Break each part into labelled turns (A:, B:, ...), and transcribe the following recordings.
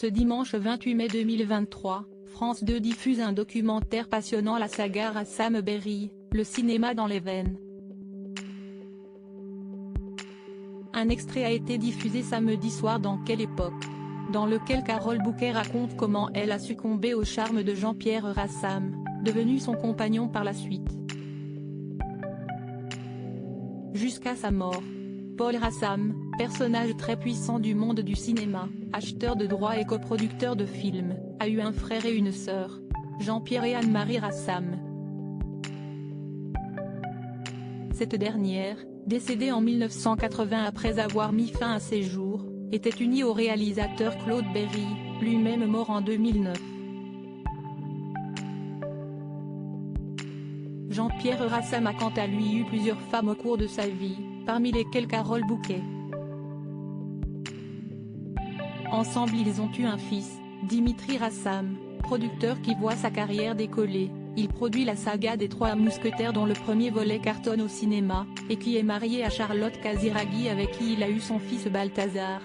A: Ce dimanche 28 mai 2023, France 2 diffuse un documentaire passionnant la saga Rassam Berry, le cinéma dans les veines. Un extrait a été diffusé samedi soir dans Quelle époque, dans lequel Carole Bouquet raconte comment elle a succombé au charme de Jean-Pierre Rassam, devenu son compagnon par la suite. Jusqu'à sa mort. Paul Rassam, personnage très puissant du monde du cinéma, acheteur de droits et coproducteur de films, a eu un frère et une sœur, Jean-Pierre et Anne-Marie Rassam. Cette dernière, décédée en 1980 après avoir mis fin à ses jours, était unie au réalisateur Claude Berry, lui-même mort en 2009. Jean-Pierre Rassam a quant à lui eu plusieurs femmes au cours de sa vie, parmi lesquelles Carole Bouquet. Ensemble ils ont eu un fils, Dimitri Rassam, producteur qui voit sa carrière décoller. Il produit la saga des Trois Mousquetaires dont le premier volet cartonne au cinéma, et qui est marié à Charlotte Casiraghi avec qui il a eu son fils Balthazar.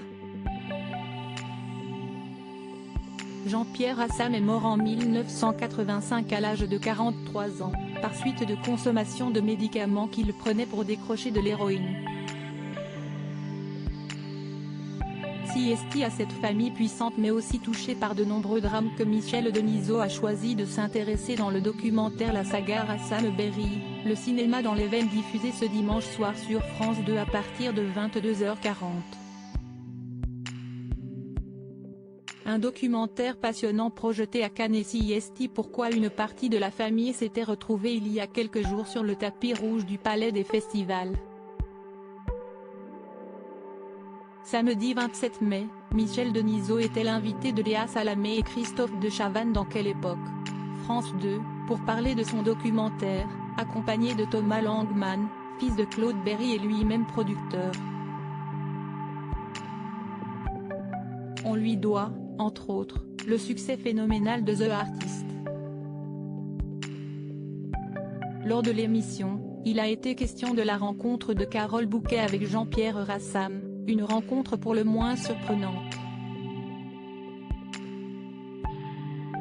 A: Jean-Pierre Rassam est mort en 1985 à l'âge de 43 ans, par suite de consommation de médicaments qu'il prenait pour décrocher de l'héroïne. Si esti à cette famille puissante mais aussi touchée par de nombreux drames que Michel Denisot a choisi de s'intéresser dans le documentaire La saga Rassam Berry, le cinéma dans les veines diffusé ce dimanche soir sur France 2 à partir de 22h40. Un documentaire passionnant projeté à Cannes et CIST. Pourquoi une partie de la famille s'était retrouvée il y a quelques jours sur le tapis rouge du Palais des Festivals. Samedi 27 mai, Michel Denisot était l'invité de Léa Salamé et Christophe de Chavannes dans Quelle époque, France 2, pour parler de son documentaire, accompagné de Thomas Langman, fils de Claude Berry et lui-même producteur. On lui doit, entre autres, le succès phénoménal de The Artist. Lors de l'émission, il a été question de la rencontre de Carole Bouquet avec Jean-Pierre Rassam, une rencontre pour le moins surprenante.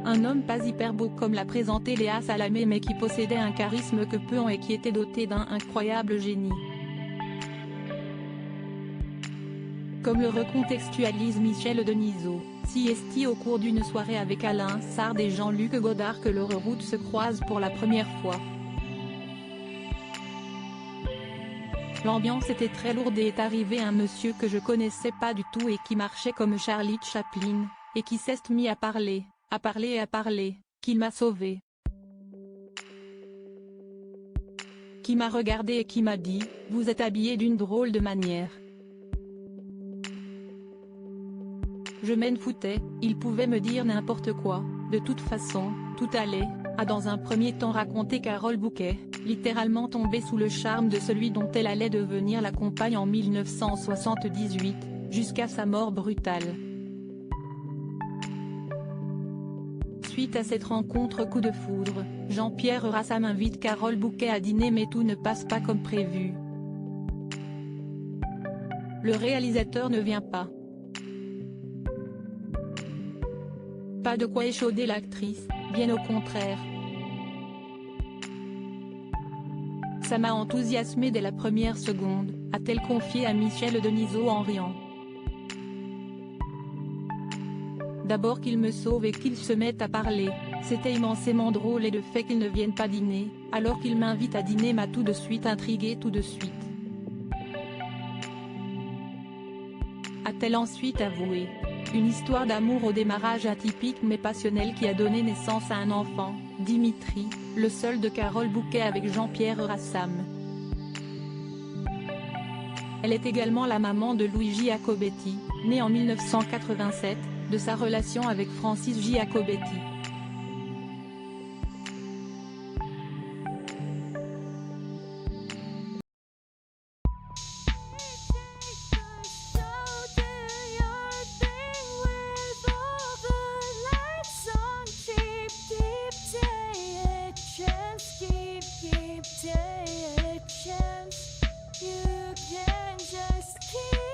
A: Un homme pas hyper beau comme l'a présenté Léa Salamé mais qui possédait un charisme que peu ont et qui était doté d'un incroyable génie. Comme le recontextualise Michel Denisot, CIST au cours d'une soirée avec Alain Sard et Jean-Luc Godard que leurs routes se croisent pour la première fois. L'ambiance était très lourde et est arrivé un monsieur que je connaissais pas du tout et qui marchait comme Charlie Chaplin, et qui s'est mis à parler, et à parler, qui m'a sauvé. Qui m'a regardé et qui m'a dit, vous êtes habillé d'une drôle de manière. Je m'en foutais, il pouvait me dire n'importe quoi, de toute façon, tout allait, a dans un premier temps raconté Carole Bouquet, littéralement tombée sous le charme de celui dont elle allait devenir la compagne en 1978, jusqu'à sa mort brutale. Suite à cette rencontre coup de foudre, Jean-Pierre Rassam invite Carole Bouquet à dîner mais tout ne passe pas comme prévu. Le réalisateur ne vient pas. Pas de quoi échauder l'actrice, bien au contraire. Ça m'a enthousiasmé dès la première seconde, a-t-elle confié à Michel Denisot en riant. D'abord qu'il me sauve et qu'il se mette à parler, c'était immensément drôle et le fait qu'il ne vienne pas dîner, alors qu'il m'invite à dîner m'a tout de suite intrigué tout de suite. A-t-elle ensuite avoué. Une histoire d'amour au démarrage atypique mais passionnel qui a donné naissance à un enfant, Dimitri, le seul de Carole Bouquet avec Jean-Pierre Rassam. Elle est également la maman de Luigi Jacobetti, né en 1987, de sa relation avec Francis Giacobetti.
B: You can just keep